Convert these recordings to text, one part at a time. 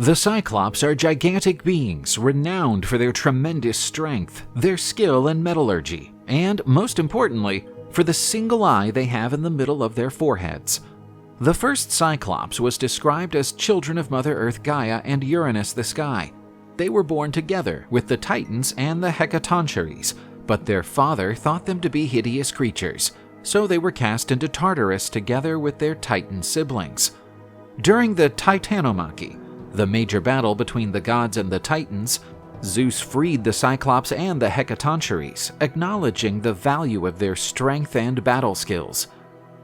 The Cyclops are gigantic beings renowned for their tremendous strength, their skill in metallurgy, and, most importantly, for the single eye they have in the middle of their foreheads. The first Cyclops was described as children of Mother Earth Gaia and Uranus the sky. They were born together with the Titans and the Hecatoncheires, but their father thought them to be hideous creatures, so they were cast into Tartarus together with their Titan siblings. During the Titanomachy, the major battle between the gods and the Titans, Zeus freed the Cyclops and the Hecatoncheires, acknowledging the value of their strength and battle skills.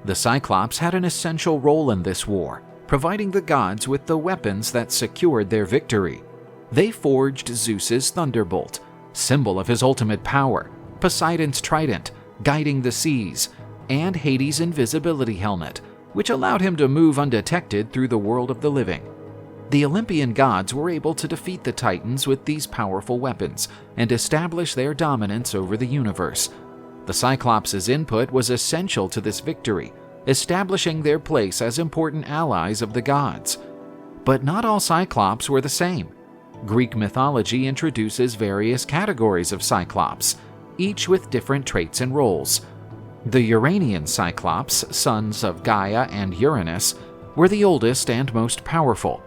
The Cyclops had an essential role in this war, providing the gods with the weapons that secured their victory. They forged Zeus's thunderbolt, symbol of his ultimate power, Poseidon's trident, guiding the seas, and Hades' invisibility helmet, which allowed him to move undetected through the world of the living. The Olympian gods were able to defeat the Titans with these powerful weapons and establish their dominance over the universe. The Cyclops' input was essential to this victory, establishing their place as important allies of the gods. But not all Cyclops were the same. Greek mythology introduces various categories of Cyclops, each with different traits and roles. The Uranian Cyclops, sons of Gaia and Uranus, were the oldest and most powerful.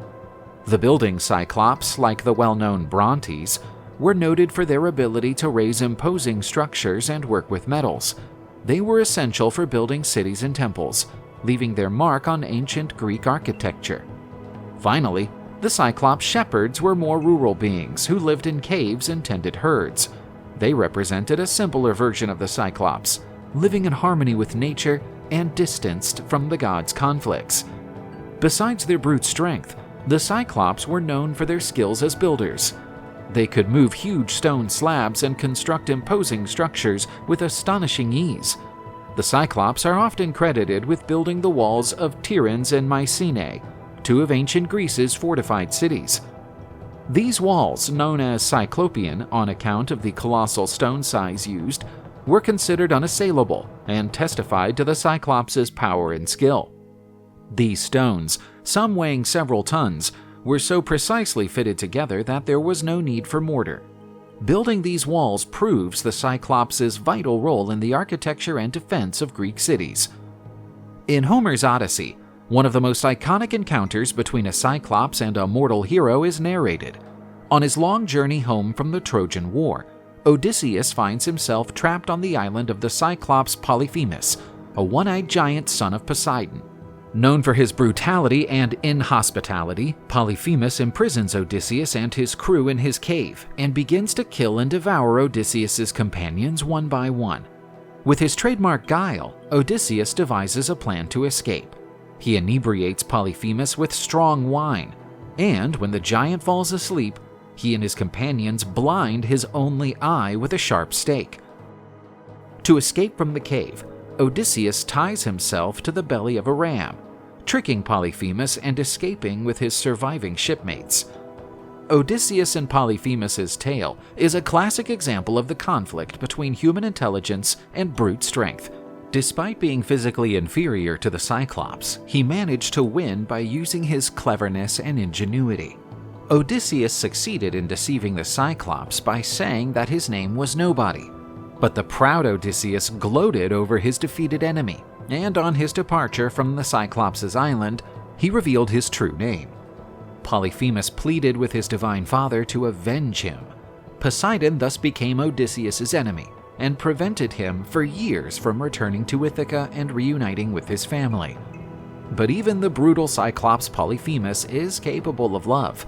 The building Cyclops, like the well-known Brontes, were noted for their ability to raise imposing structures and work with metals. They were essential for building cities and temples, leaving their mark on ancient Greek architecture. Finally, the Cyclops shepherds were more rural beings who lived in caves and tended herds. They represented a simpler version of the Cyclops, living in harmony with nature and distanced from the gods' conflicts. Besides their brute strength, the Cyclops were known for their skills as builders. They could move huge stone slabs and construct imposing structures with astonishing ease. The Cyclops are often credited with building the walls of Tiryns and Mycenae, two of ancient Greece's fortified cities. These walls, known as Cyclopean on account of the colossal stone size used, were considered unassailable and testified to the Cyclops' power and skill. These stones, some weighing several tons, were so precisely fitted together that there was no need for mortar. Building these walls proves the Cyclops' vital role in the architecture and defense of Greek cities. In Homer's Odyssey, one of the most iconic encounters between a Cyclops and a mortal hero is narrated. On his long journey home from the Trojan War, Odysseus finds himself trapped on the island of the Cyclops Polyphemus, a one-eyed giant son of Poseidon. Known for his brutality and inhospitality, Polyphemus imprisons Odysseus and his crew in his cave and begins to kill and devour Odysseus's companions one by one. With his trademark guile, Odysseus devises a plan to escape. He inebriates Polyphemus with strong wine, and when the giant falls asleep, he and his companions blind his only eye with a sharp stake. To escape from the cave, Odysseus ties himself to the belly of a ram, tricking Polyphemus and escaping with his surviving shipmates. Odysseus and Polyphemus's tale is a classic example of the conflict between human intelligence and brute strength. Despite being physically inferior to the Cyclops, he managed to win by using his cleverness and ingenuity. Odysseus succeeded in deceiving the Cyclops by saying that his name was Nobody. But the proud Odysseus gloated over his defeated enemy, and on his departure from the Cyclops' island, he revealed his true name. Polyphemus pleaded with his divine father to avenge him. Poseidon thus became Odysseus' enemy, and prevented him for years from returning to Ithaca and reuniting with his family. But even the brutal Cyclops Polyphemus is capable of love.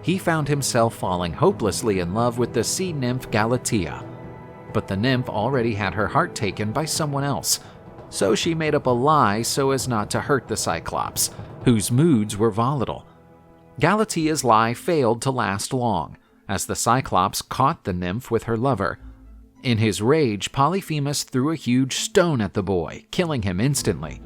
He found himself falling hopelessly in love with the sea nymph Galatea. But the nymph already had her heart taken by someone else, so she made up a lie so as not to hurt the Cyclops, whose moods were volatile. Galatea's lie failed to last long, as the Cyclops caught the nymph with her lover. In his rage, Polyphemus threw a huge stone at the boy, killing him instantly.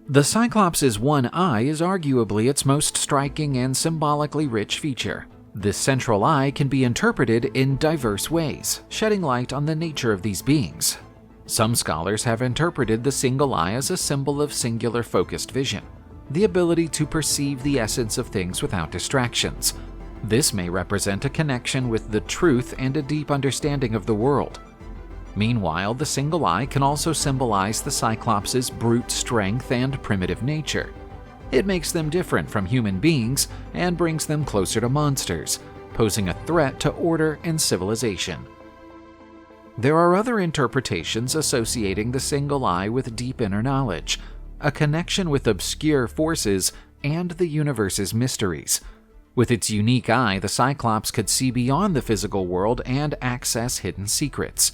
The Cyclops' one eye is arguably its most striking and symbolically rich feature. This central eye can be interpreted in diverse ways, shedding light on the nature of these beings. Some scholars have interpreted the single eye as a symbol of singular focused vision. the ability to perceive the essence of things without distractions. This may represent a connection with the truth and a deep understanding of the world. Meanwhile, the single eye can also symbolize the Cyclops' brute strength and primitive nature. It makes them different from human beings and brings them closer to monsters, posing a threat to order and civilization. There are other interpretations associating the single eye with deep inner knowledge, a connection with obscure forces, and the universe's mysteries. With its unique eye, the Cyclops could see beyond the physical world and access hidden secrets.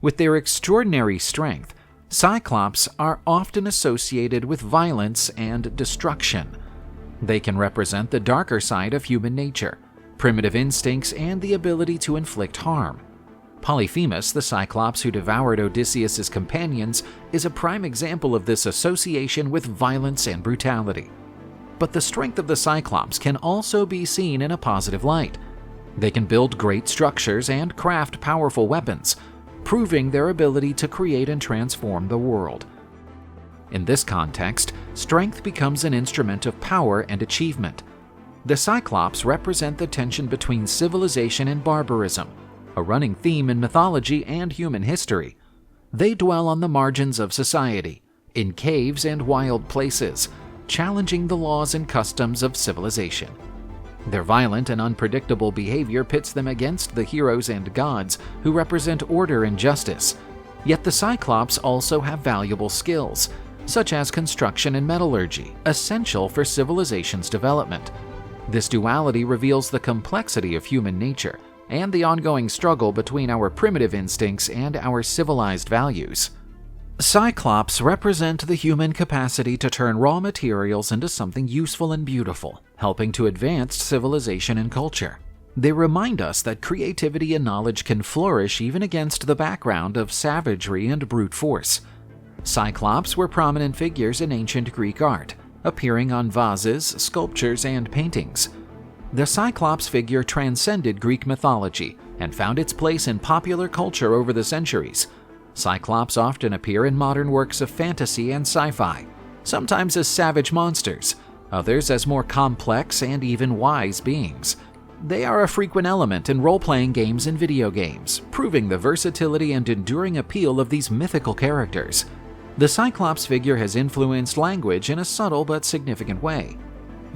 With their extraordinary strength, Cyclops are often associated with violence and destruction. They can represent the darker side of human nature, primitive instincts, and the ability to inflict harm. Polyphemus, the Cyclops who devoured Odysseus' companions, is a prime example of this association with violence and brutality. But the strength of the Cyclops can also be seen in a positive light. They can build great structures and craft powerful weapons, proving their ability to create and transform the world. In this context, strength becomes an instrument of power and achievement. The Cyclops represent the tension between civilization and barbarism, a running theme in mythology and human history. They dwell on the margins of society, in caves and wild places, challenging the laws and customs of civilization. Their violent and unpredictable behavior pits them against the heroes and gods who represent order and justice. Yet the Cyclops also have valuable skills, such as construction and metallurgy, essential for civilization's development. This duality reveals the complexity of human nature and the ongoing struggle between our primitive instincts and our civilized values. Cyclops represent the human capacity to turn raw materials into something useful and beautiful, helping to advance civilization and culture. They remind us that creativity and knowledge can flourish even against the background of savagery and brute force. Cyclops were prominent figures in ancient Greek art, appearing on vases, sculptures, and paintings. The Cyclops figure transcended Greek mythology and found its place in popular culture over the centuries. Cyclops often appear in modern works of fantasy and sci-fi, sometimes as savage monsters, others as more complex and even wise beings. They are a frequent element in role-playing games and video games, proving the versatility and enduring appeal of these mythical characters. The Cyclops figure has influenced language in a subtle but significant way.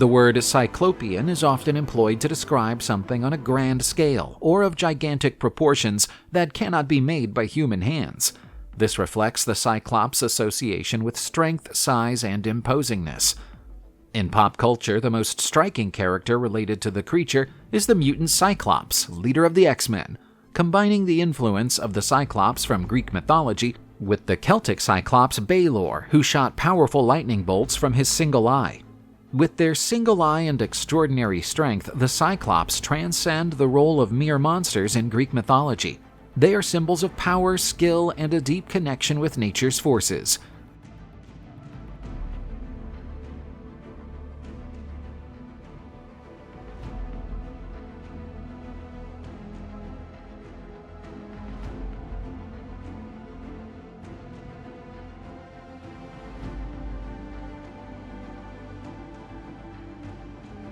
The word Cyclopean is often employed to describe something on a grand scale or of gigantic proportions that cannot be made by human hands. This reflects the Cyclops' association with strength, size, and imposingness. In pop culture, the most striking character related to the creature is the mutant Cyclops, leader of the X-Men, combining the influence of the Cyclops from Greek mythology with the Celtic Cyclops Balor, who shot powerful lightning bolts from his single eye. With their single eye and extraordinary strength, the Cyclops transcend the role of mere monsters in Greek mythology. They are symbols of power, skill, and a deep connection with nature's forces,